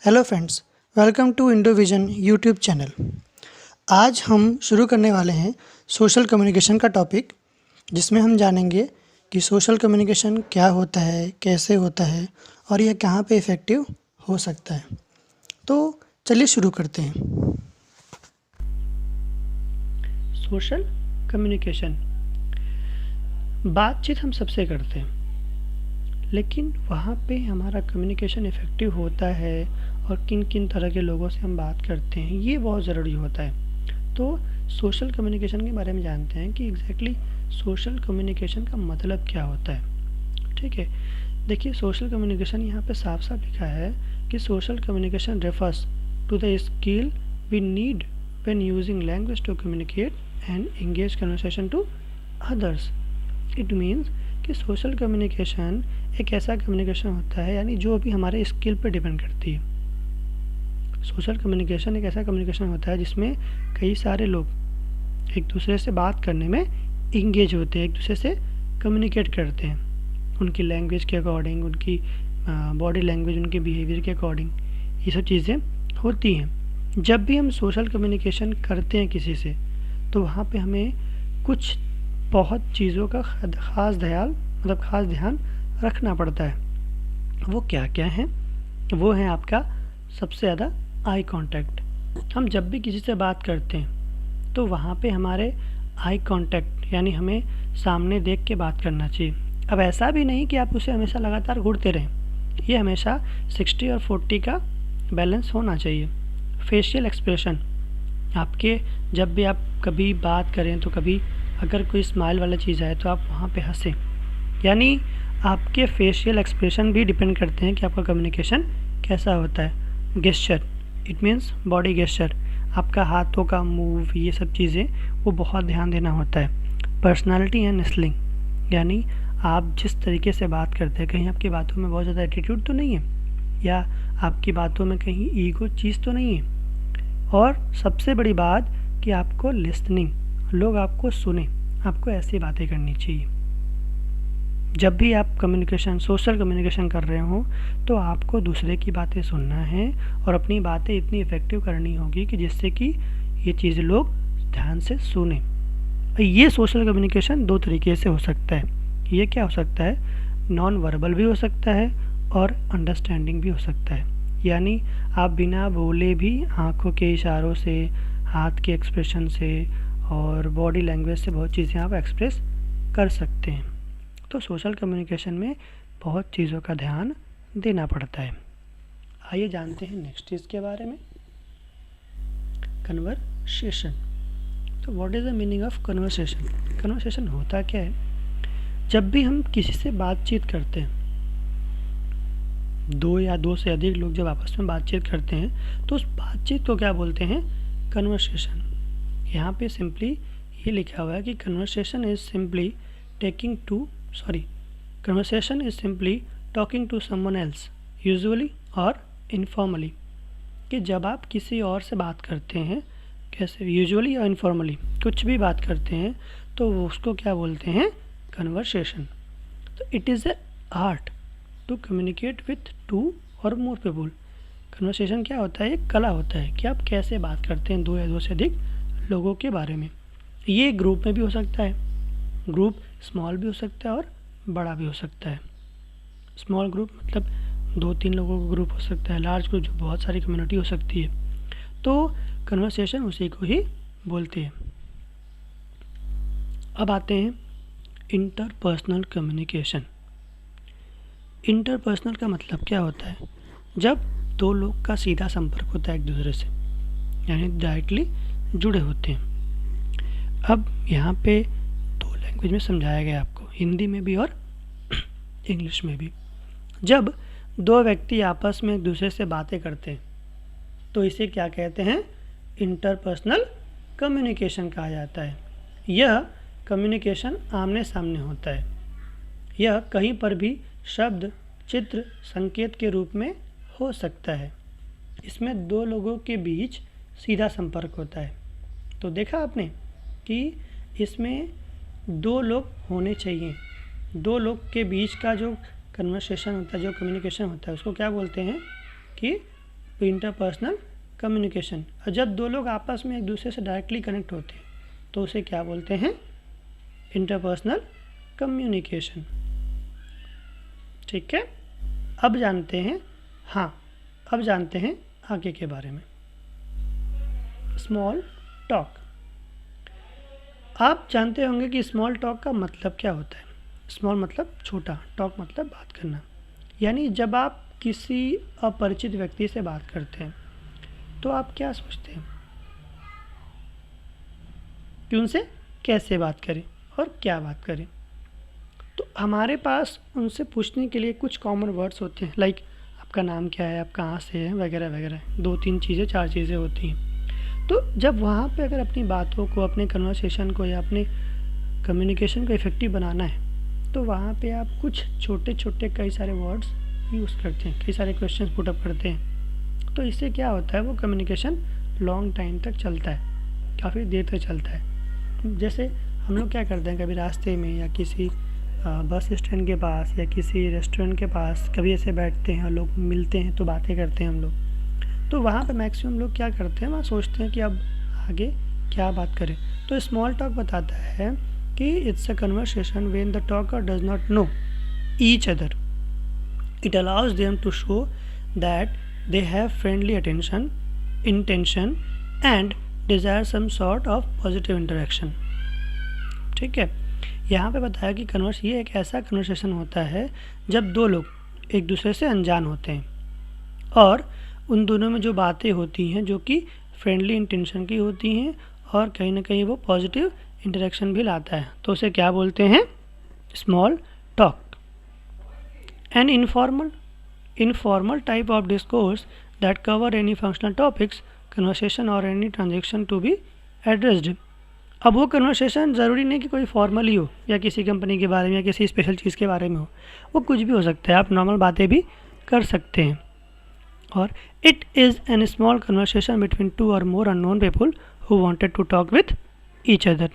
Hello friends, welcome to Indovision YouTube channel. आज हम शुरू करने वाले हैं सोशल कम्युनिकेशन का टॉपिक, जिसमें हम जानेंगे कि सोशल कम्युनिकेशन क्या होता है, कैसे होता है और यह कहाँ पे इफ़ेक्टिव हो सकता है। तो चलिए शुरू करते हैं। सोशल कम्युनिकेशन बातचीत हम सबसे करते हैं, लेकिन वहाँ पे हमारा कम्युनिकेशन इफ़ेक्टिव होता है और किन किन तरह के लोगों से हम बात करते हैं, ये बहुत ज़रूरी होता है। तो सोशल कम्युनिकेशन के बारे में जानते हैं कि एग्जैक्टली सोशल कम्युनिकेशन का मतलब क्या होता है। ठीक है, देखिए सोशल कम्युनिकेशन यहाँ पे साफ साफ लिखा है कि social communication refers to the skill we need when using language to communicate and engage conversation to others. It means कि सोशल कम्युनिकेशन एक ऐसा कम्युनिकेशन होता है, यानी जो अभी हमारे स्किल पर डिपेंड करती है। सोशल कम्युनिकेशन एक ऐसा कम्युनिकेशन होता है जिसमें कई सारे लोग एक दूसरे से बात करने में इंगेज होते हैं, एक दूसरे से कम्युनिकेट करते हैं उनकी लैंग्वेज के अकॉर्डिंग, उनकी बॉडी लैंग्वेज, उनके बिहेवियर के अकॉर्डिंग, ये सब चीज़ें होती हैं। जब भी हम सोशल कम्युनिकेशन करते हैं किसी से, तो वहाँ पे हमें कुछ बहुत चीज़ों का ख़ास ध्यान रखना पड़ता है। वो क्या क्या है? वो है आपका सबसे ज़्यादा आई कांटेक्ट। हम जब भी किसी से बात करते हैं तो वहाँ पे हमारे आई कांटेक्ट, यानी हमें सामने देख के बात करना चाहिए। अब ऐसा भी नहीं कि आप उसे हमेशा लगातार घूरते रहें, ये हमेशा 60 और 40 का बैलेंस होना चाहिए। फेशियल एक्सप्रेशन आपके, जब भी आप कभी बात करें तो कभी अगर कोई स्माइल वाला चीज़ आए तो आप वहाँ पे हंसें, यानी आपके फेशियल एक्सप्रेशन भी डिपेंड करते हैं कि आपका कम्युनिकेशन कैसा होता है। Gesture, it means body gesture, आपका हाथों का मूव, ये सब चीज़ें वो बहुत ध्यान देना होता है। पर्सनालिटी एंड स्लिंग, यानी आप जिस तरीके से बात करते हैं, कहीं आपकी बातों में बहुत ज़्यादा एटीट्यूड तो नहीं है, या आपकी बातों में कहीं ईगो चीज़ तो नहीं है। और सबसे बड़ी बात कि आपको लिसनिंग, लोग आपको सुने, आपको ऐसी बातें करनी चाहिए। जब भी आप सोशल कम्युनिकेशन कर रहे हो, तो आपको दूसरे की बातें सुनना है और अपनी बातें इतनी इफ़ेक्टिव करनी होगी कि जिससे कि ये चीज़ लोग ध्यान से सुने। ये सोशल कम्युनिकेशन दो तरीके से हो सकता है। ये क्या हो सकता है? नॉन वर्बल भी हो सकता है और अंडरस्टैंडिंग भी हो सकता है, यानी आप बिना बोले भी आँखों के इशारों से, हाथ के एक्सप्रेशन से और बॉडी लैंग्वेज से बहुत चीज़ें आप एक्सप्रेस कर सकते हैं। तो सोशल कम्युनिकेशन में बहुत चीज़ों का ध्यान देना पड़ता है। आइए जानते हैं नेक्स्ट चीज़ के बारे में, कन्वर्सेशन। तो what is the meaning of conversation? Conversation होता क्या है? जब भी हम किसी से बातचीत करते हैं, दो या दो से अधिक लोग जब आपस में बातचीत करते हैं, तो उस बातचीत को क्या बोलते हैं? कन्वर्सेशन। यहाँ पे सिंपली ये लिखा हुआ है कि conversation is simply talking to someone else, usually और इनफॉर्मली। कि जब आप किसी और से बात करते हैं, कैसे, यूजुअली और इनफॉर्मली, कुछ भी बात करते हैं, तो वो उसको क्या बोलते हैं? कन्वर्सेशन। तो it is a art to communicate with two और मोर पीपल। कन्वर्सेशन क्या होता है? एक कला होता है कि आप कैसे बात करते हैं दो या दो से अधिक लोगों के बारे में। ये ग्रुप में भी हो सकता है, ग्रुप स्मॉल भी हो सकता है और बड़ा भी हो सकता है। स्मॉल ग्रुप मतलब 2-3 लोगों का ग्रुप हो सकता है, लार्ज ग्रुप जो बहुत सारी कम्युनिटी हो सकती है। तो कन्वर्सेशन उसी को ही बोलते हैं। अब आते हैं इंटरपर्सनल कम्युनिकेशन। इंटरपर्सनल का मतलब क्या होता है? जब दो लोग का सीधा संपर्क होता है एक दूसरे से, यानी डायरेक्टली जुड़े होते हैं। अब यहाँ पे दो लैंग्वेज में समझाया गया आपको, हिंदी में भी और इंग्लिश में भी। जब दो व्यक्ति आपस में एक दूसरे से बातें करते हैं तो इसे क्या कहते हैं? इंटरपर्सनल कम्युनिकेशन कहा जाता है। यह कम्युनिकेशन आमने सामने होता है। यह कहीं पर भी शब्द, चित्र, संकेत के रूप में हो सकता है। इसमें दो लोगों के बीच सीधा संपर्क होता है। तो देखा आपने कि इसमें दो लोग होने चाहिए। दो लोग के बीच का जो कन्वर्सेशन होता है, जो कम्युनिकेशन होता है, उसको क्या बोलते हैं? कि इंटरपर्सनल कम्युनिकेशन। और जब दो लोग आपस में एक दूसरे से डायरेक्टली कनेक्ट होते हैं तो उसे क्या बोलते हैं? Interpersonal communication. ठीक है, अब जानते हैं आगे के बारे में। Small talk. आप जानते होंगे कि स्मॉल टॉक का मतलब क्या होता है। स्मॉल मतलब छोटा, टॉक मतलब बात करना। यानी जब आप किसी अपरिचित व्यक्ति से बात करते हैं तो आप क्या सोचते हैं कि उनसे कैसे बात करें और क्या बात करें। तो हमारे पास उनसे पूछने के लिए कुछ कॉमन वर्ड्स होते हैं, लाइक आपका नाम क्या है, आप कहाँ से हैं, वगैरह वगैरह। 2-3 चीज़ें, 4 चीज़ें होती हैं। तो जब वहाँ पे अगर अपनी बातों को, अपने कन्वर्सेशन को या अपने कम्युनिकेशन को इफ़ेक्टिव बनाना है तो वहाँ पे आप कुछ छोटे छोटे कई सारे वर्ड्स यूज़ करते हैं, कई सारे क्वेश्चंस पुट अप करते हैं। तो इससे क्या होता है, वो कम्युनिकेशन लॉन्ग टाइम तक चलता है, काफ़ी देर तक चलता है। जैसे हम लोग क्या करते हैं, कभी रास्ते में या किसी बस स्टैंड के पास या किसी रेस्टोरेंट के पास कभी ऐसे बैठते हैं और लोग मिलते हैं तो बातें करते हैं हम लोग। तो वहाँ पे मैक्सिमम लोग क्या करते हैं, वहाँ सोचते हैं कि अब आगे क्या बात करें। तो स्मॉल टॉक बताता है कि it's a conversation when the talker does not know each other. It allows them to show that they have friendly intention and desire some sort of positive interaction. ठीक है, यहाँ पे बताया कि ये एक ऐसा कन्वर्सेशन होता है जब दो लोग एक दूसरे से अनजान होते हैं और उन दोनों में जो बातें होती हैं जो कि फ्रेंडली इंटेंशन की होती हैं और कहीं ना कहीं वो पॉजिटिव इंटरेक्शन भी लाता है, तो उसे क्या बोलते हैं? Small talk. An informal type of discourse that cover any functional topics, conversation और any transaction to be addressed. अब वो कन्वर्सेशन ज़रूरी नहीं कि कोई फॉर्मल ही हो या किसी कंपनी के बारे में या किसी स्पेशल चीज़ के बारे में हो, वो कुछ भी हो सकता है, आप नॉर्मल बातें भी कर सकते हैं। और it is an small conversation between 2 और more unknown people who wanted to talk with each other.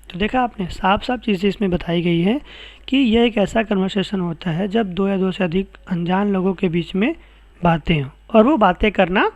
तो देखा आपने, साफ साफ चीज़ें इसमें बताई गई है कि यह एक ऐसा कन्वर्सेशन होता है जब 2 या 2 से अधिक अनजान लोगों के बीच में बातें हों और वो बातें करना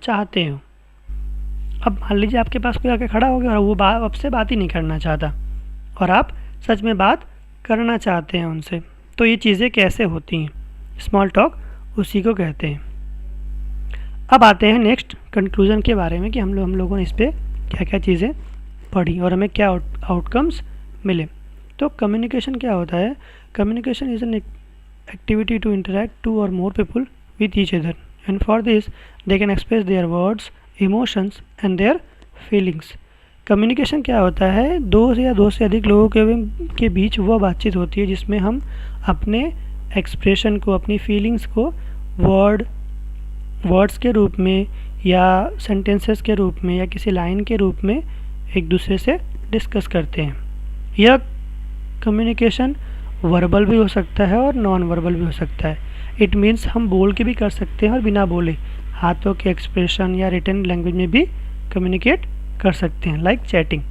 चाहते हों। अब मान लीजिए आपके पास कोई आके खड़ा हो गया और वो आपसे बात ही नहीं करना चाहता और आप सच में बात करना चाहते हैं उनसे, तो ये चीज़ें कैसे होती हैं? स्मॉल टॉक उसी को कहते हैं। अब आते हैं नेक्स्ट कंक्लूजन के बारे में कि हम लोगों ने इस पर क्या क्या चीज़ें पढ़ी और हमें क्या आउटकम्स मिले। तो कम्युनिकेशन क्या होता है? Communication is an activity to interact 2 और more people with each other and for this they can express their words, emotions and their feelings. Communication क्या होता है? 2 या 2 से अधिक लोगों के बीच वह बातचीत होती है जिसमें हम अपने एक्सप्रेशन को, अपनी फीलिंग्स को वर्ड्स के रूप में या सेंटेंसेस के रूप में या किसी लाइन के रूप में एक दूसरे से डिस्कस करते हैं। यह कम्युनिकेशन वर्बल भी हो सकता है और नॉन वर्बल भी हो सकता है। इट मीन्स हम बोल के भी कर सकते हैं और बिना बोले हाथों के एक्सप्रेशन या रिटन लैंग्वेज में भी कम्युनिकेट कर सकते हैं। लाइक चैटिंग,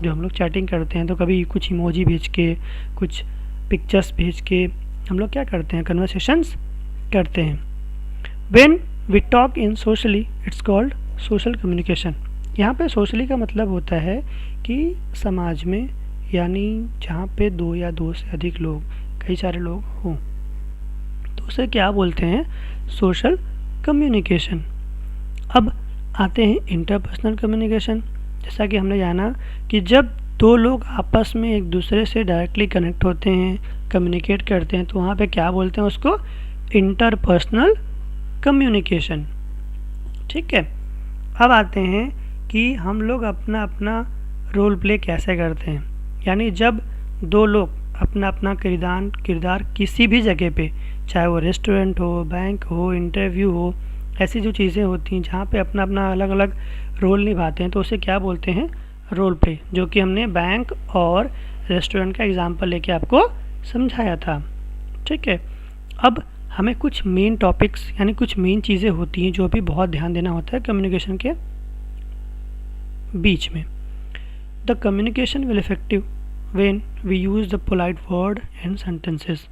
जो हम लोग चैटिंग करते हैं तो कभी कुछ इमोजी भेज के, कुछ पिक्चर्स भेज के हम लोग क्या करते हैं? कन्वर्सेशंस करते हैं। When we talk in socially it's called social communication. यहाँ पे सोशली का मतलब होता है कि समाज में, यानी जहाँ पे 2 या 2 से अधिक लोग, कई सारे लोग हों, तो उसे क्या बोलते हैं? Social communication. अब आते हैं इंटरपर्सनल कम्युनिकेशन। जैसा कि हमने जाना कि जब 2 लोग आपस में एक दूसरे से डायरेक्टली कनेक्ट होते हैं, कम्युनिकेट करते हैं, तो वहाँ पे क्या बोलते हैं? उसको इंटरपर्सनल कम्युनिकेशन। ठीक है, अब आते हैं कि हम लोग अपना अपना रोल प्ले कैसे करते हैं। यानी जब 2 लोग अपना अपना किरदार किसी भी जगह पे, चाहे वो रेस्टोरेंट हो, बैंक हो, इंटरव्यू हो, ऐसी जो चीज़ें होती हैं जहाँ पे अपना अपना अलग अलग रोल निभाते हैं, तो उसे क्या बोलते हैं? रोल प्ले, जो कि हमने बैंक और रेस्टोरेंट का एग्जांपल लेके आपको समझाया था। ठीक है, अब हमें कुछ मेन टॉपिक्स यानी कुछ मेन चीज़ें होती हैं जो भी बहुत ध्यान देना होता है कम्युनिकेशन के बीच में। The communication will effective when we use the polite word and sentences.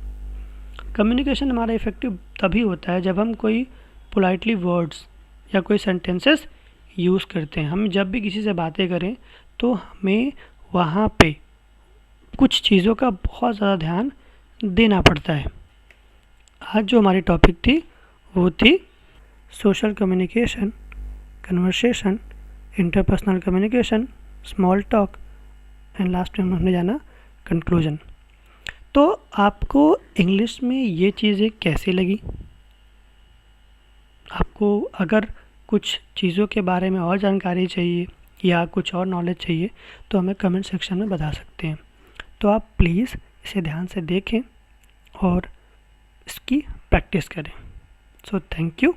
Communication हमारा इफेक्टिव तभी होता है जब हम कोई पोलाइटली वर्ड्स या कोई सेंटेंसेस यूज़ करते हैं। हम जब भी किसी से बातें करें तो हमें वहाँ पे कुछ चीज़ों का बहुत ज़्यादा ध्यान देना पड़ता है। आज जो हमारी टॉपिक थी वो थी social communication, conversation, interpersonal communication, small talk and last में हमने जाना कंक्लूजन। तो आपको इंग्लिश में ये चीज़ें कैसी लगी? आपको अगर कुछ चीज़ों के बारे में और जानकारी चाहिए या कुछ और नॉलेज चाहिए तो हमें कमेंट सेक्शन में बता सकते हैं। तो आप प्लीज़ इसे ध्यान से देखें और इसकी प्रैक्टिस करें। So thank you.